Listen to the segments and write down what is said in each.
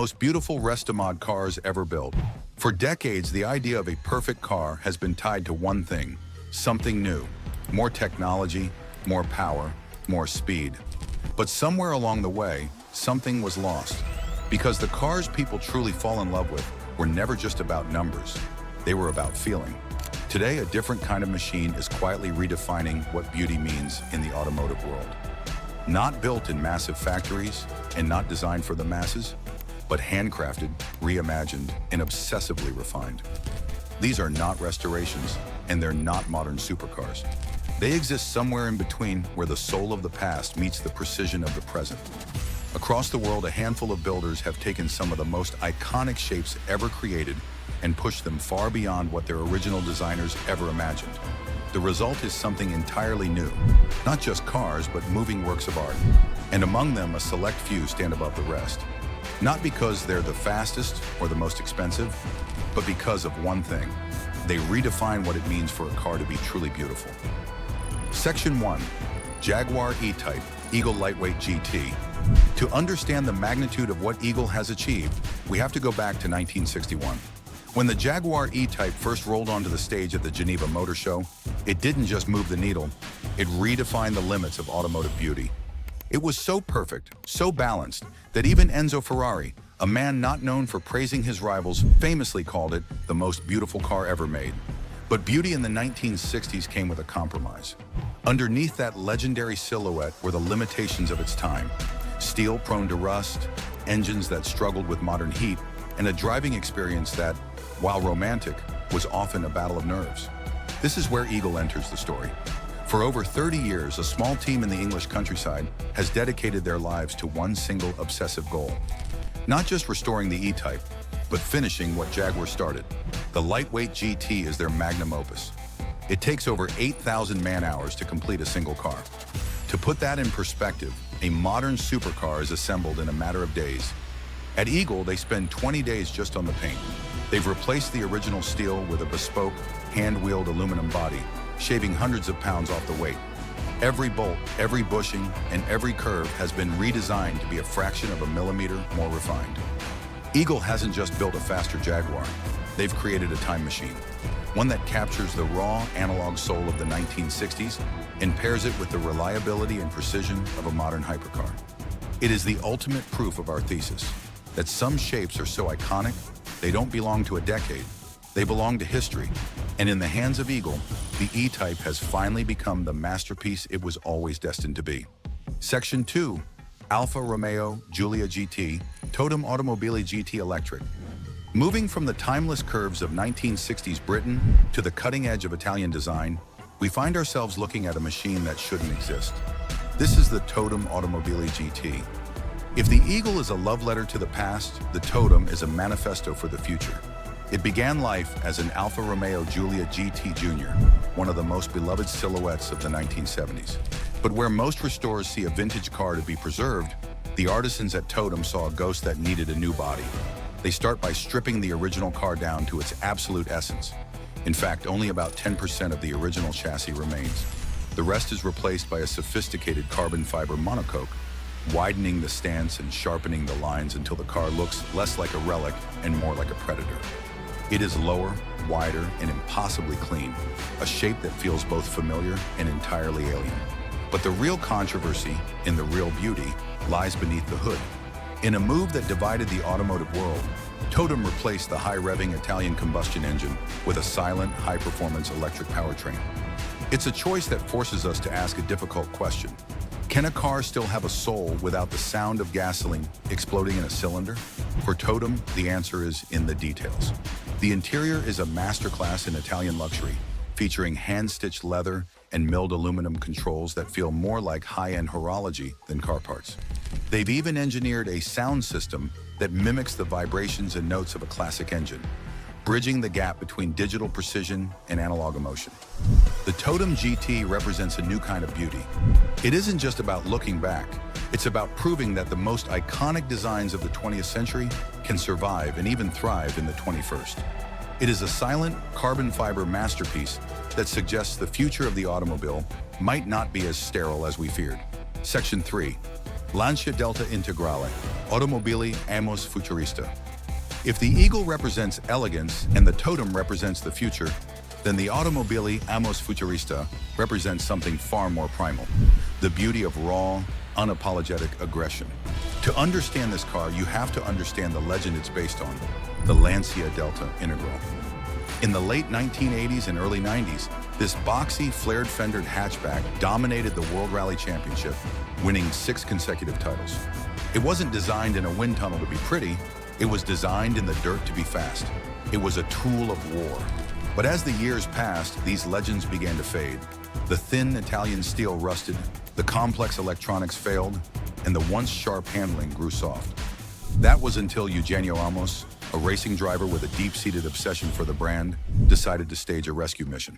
most beautiful Restomod cars ever built. For decades, the idea of a perfect car has been tied to one thing: something new. More technology, more power, more speed. But somewhere along the way, something was lost. Because the cars people truly fall in love with were never just about numbers. They were about feeling. Today, a different kind of machine is quietly redefining what beauty means in the automotive world. Not built in massive factories and not designed for the masses, but handcrafted, reimagined, and obsessively refined. These are not restorations, and they're not modern supercars. They exist somewhere in between, where the soul of the past meets the precision of the present. Across the world, a handful of builders have taken some of the most iconic shapes ever created and pushed them far beyond what their original designers ever imagined. The result is something entirely new. Not just cars, but moving works of art. And among them, a select few stand above the rest. Not because they're the fastest or the most expensive, but because of one thing. They redefine what it means for a car to be truly beautiful. Section 1. Jaguar E-Type Eagle Lightweight GT. To understand the magnitude of what Eagle has achieved, we have to go back to 1961. When the Jaguar E-Type first rolled onto the stage at the Geneva Motor Show, it didn't just move the needle, it redefined the limits of automotive beauty. It was so perfect, so balanced, that even Enzo Ferrari, a man not known for praising his rivals, famously called it the most beautiful car ever made. But beauty in the 1960s came with a compromise. Underneath that legendary silhouette were the limitations of its time. Steel prone to rust, engines that struggled with modern heat, and a driving experience that, while romantic, was often a battle of nerves. This is where Eagle enters the story. For over 30 years, a small team in the English countryside has dedicated their lives to one single obsessive goal. Not just restoring the E-Type, but finishing what Jaguar started. The lightweight GT is their magnum opus. It takes over 8,000 man-hours to complete a single car. To put that in perspective, a modern supercar is assembled in a matter of days. At Eagle, they spend 20 days just on the paint. They've replaced the original steel with a bespoke, hand-wheeled aluminum body, shaving hundreds of pounds off the weight. Every bolt, every bushing, and every curve has been redesigned to be a fraction of a millimeter more refined. Eagle hasn't just built a faster Jaguar. They've created a time machine, one that captures the raw, analog soul of the 1960s and pairs it with the reliability and precision of a modern hypercar. It is the ultimate proof of our thesis, that some shapes are so iconic, they don't belong to a decade. They belong to history. And in the hands of Eagle, the E-Type has finally become the masterpiece it was always destined to be. Section 2. Alfa Romeo Giulia GT Totem Automobili GT Electric. Moving from the timeless curves of 1960s Britain to the cutting edge of Italian design, we find ourselves looking at a machine that shouldn't exist. This is the Totem Automobili GT. If the Eagle is a love letter to the past, the Totem is a manifesto for the future. It began life as an Alfa Romeo Giulia GT Jr., one of the most beloved silhouettes of the 1970s. But where most restorers see a vintage car to be preserved, the artisans at Totem saw a ghost that needed a new body. They start by stripping the original car down to its absolute essence. In fact, only about 10% of the original chassis remains. The rest is replaced by a sophisticated carbon fiber monocoque, widening the stance and sharpening the lines until the car looks less like a relic and more like a predator. It is lower, wider, and impossibly clean, a shape that feels both familiar and entirely alien. But the real controversy, and the real beauty, lies beneath the hood. In a move that divided the automotive world, Totem replaced the high-revving Italian combustion engine with a silent, high-performance electric powertrain. It's a choice that forces us to ask a difficult question. Can a car still have a soul without the sound of gasoline exploding in a cylinder? For Totem, the answer is in the details. The interior is a masterclass in Italian luxury, featuring hand-stitched leather and milled aluminum controls that feel more like high-end horology than car parts. They've even engineered a sound system that mimics the vibrations and notes of a classic engine, bridging the gap between digital precision and analog emotion. The Totem GT represents a new kind of beauty. It isn't just about looking back, it's about proving that the most iconic designs of the 20th century can survive and even thrive in the 21st. It is a silent, carbon fiber masterpiece that suggests the future of the automobile might not be as sterile as we feared. Section 3. Lancia Delta Integrale, Automobili Amos Futurista. If the eagle represents elegance and the totem represents the future, then the Automobili Amos Futurista represents something far more primal, the beauty of raw, unapologetic aggression. To understand this car, you have to understand the legend it's based on, the Lancia Delta Integral. In the late 1980s and early 90s, this boxy, flared-fendered hatchback dominated the World Rally Championship, winning 6 consecutive titles. It wasn't designed in a wind tunnel to be pretty, it was designed in the dirt to be fast. It was a tool of war. But as the years passed, these legends began to fade. The thin Italian steel rusted, the complex electronics failed, and the once sharp handling grew soft. That was until Eugenio Amos, a racing driver with a deep-seated obsession for the brand, decided to stage a rescue mission.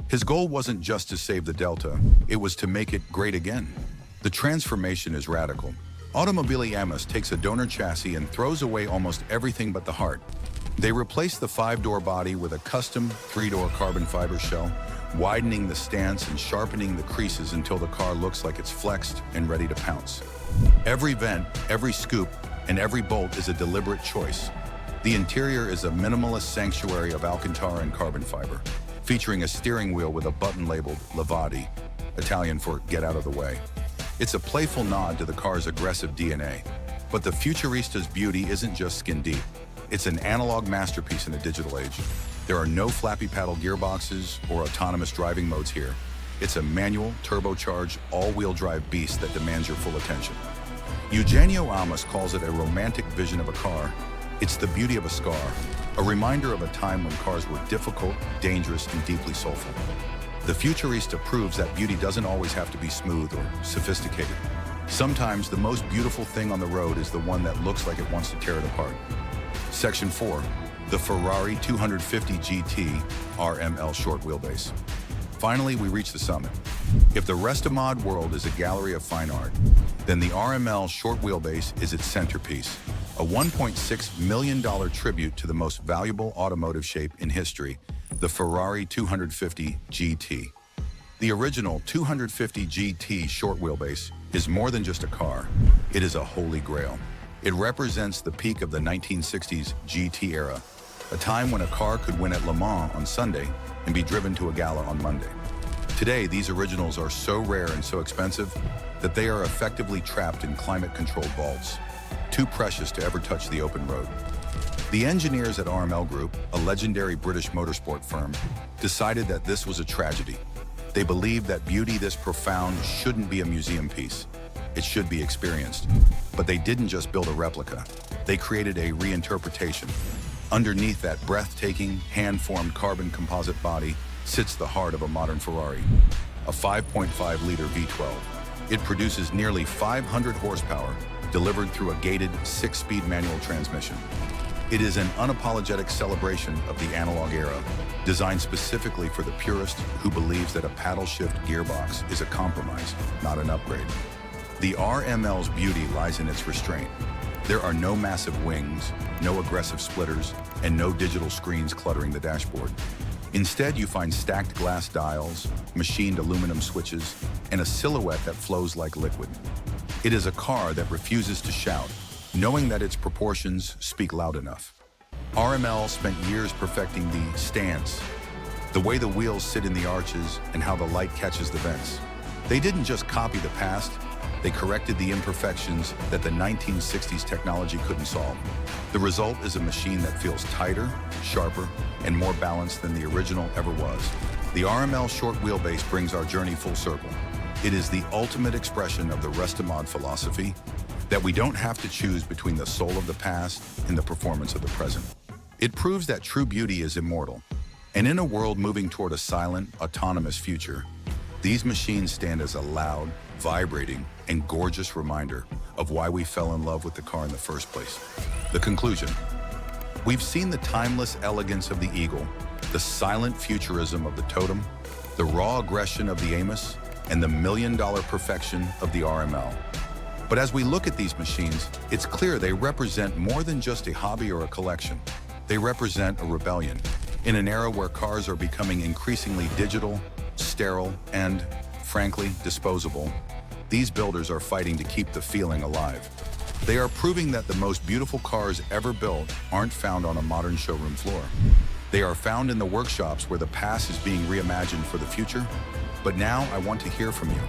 His goal wasn't just to save the Delta, it was to make it great again. The transformation is radical. Automobili Amos takes a donor chassis and throws away almost everything but the heart. They replace the 5-door body with a custom 3-door carbon fiber shell, widening the stance and sharpening the creases until the car looks like it's flexed and ready to pounce. Every vent, every scoop, and every bolt is a deliberate choice. The interior is a minimalist sanctuary of Alcantara and carbon fiber, featuring a steering wheel with a button labeled Revology, Italian for get out of the way. It's a playful nod to the car's aggressive DNA, but the Futurista's beauty isn't just skin deep. It's an analog masterpiece in a digital age. There are no flappy paddle gearboxes or autonomous driving modes here. It's a manual, turbocharged, all-wheel drive beast that demands your full attention. Eugenio Amos calls it a romantic vision of a car. It's the beauty of a scar, a reminder of a time when cars were difficult, dangerous, and deeply soulful. The Futurista proves that beauty doesn't always have to be smooth or sophisticated. Sometimes the most beautiful thing on the road is the one that looks like it wants to tear it apart. Section 4, the Ferrari 250 GT RML short wheelbase. Finally, we reach the summit. If the Restomod world is a gallery of fine art, then the RML short wheelbase is its centerpiece, a $1.6 million tribute to the most valuable automotive shape in history, the Ferrari 250 GT. The original 250 GT short wheelbase is more than just a car, it is a holy grail. It represents the peak of the 1960s GT era, a time when a car could win at Le Mans on Sunday and be driven to a gala on Monday. Today, these originals are so rare and so expensive that they are effectively trapped in climate-controlled vaults, too precious to ever touch the open road. The engineers at RML Group, a legendary British motorsport firm, decided that this was a tragedy. They believed that beauty this profound shouldn't be a museum piece. It should be experienced. But they didn't just build a replica. They created a reinterpretation. Underneath that breathtaking, hand-formed carbon composite body sits the heart of a modern Ferrari, a 5.5-liter V12. It produces nearly 500 horsepower, delivered through a gated 6-speed manual transmission. It is an unapologetic celebration of the analog era, designed specifically for the purist who believes that a paddle shift gearbox is a compromise, not an upgrade. The RML's beauty lies in its restraint. There are no massive wings, no aggressive splitters, and no digital screens cluttering the dashboard. Instead, you find stacked glass dials, machined aluminum switches, and a silhouette that flows like liquid. It is a car that refuses to shout, knowing that its proportions speak loud enough. RML spent years perfecting the stance, the way the wheels sit in the arches, and how the light catches the vents. They didn't just copy the past, they corrected the imperfections that the 1960s technology couldn't solve. The result is a machine that feels tighter, sharper, and more balanced than the original ever was. The RML short wheelbase brings our journey full circle. It is the ultimate expression of the Restomod philosophy that we don't have to choose between the soul of the past and the performance of the present. It proves that true beauty is immortal. And in a world moving toward a silent, autonomous future, these machines stand as a loud, vibrating, and gorgeous reminder of why we fell in love with the car in the first place. The conclusion. We've seen the timeless elegance of the Eagle, the silent futurism of the Totem, the raw aggression of the Amos, and the million-dollar perfection of the RML. But as we look at these machines, it's clear they represent more than just a hobby or a collection. They represent a rebellion. In an era where cars are becoming increasingly digital, sterile, and, frankly, disposable, These builders are fighting to keep the feeling alive. They are proving that the most beautiful cars ever built aren't found on a modern showroom floor. They are found in the workshops where the past is being reimagined for the future. But now I want to hear from you.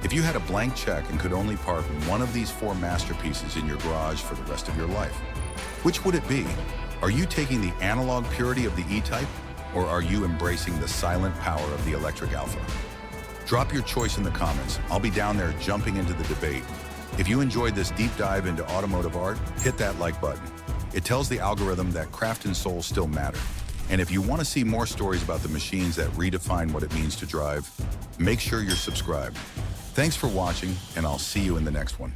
If you had a blank check and could only park one of these 4 masterpieces in your garage for the rest of your life, which would it be? Are you taking the analog purity of the E-Type, or are you embracing the silent power of the electric Alpha? Drop your choice in the comments. I'll be down there jumping into the debate. If you enjoyed this deep dive into automotive art, hit that like button. It tells the algorithm that craft and soul still matter. And if you want to see more stories about the machines that redefine what it means to drive, make sure you're subscribed. Thanks for watching, and I'll see you in the next one.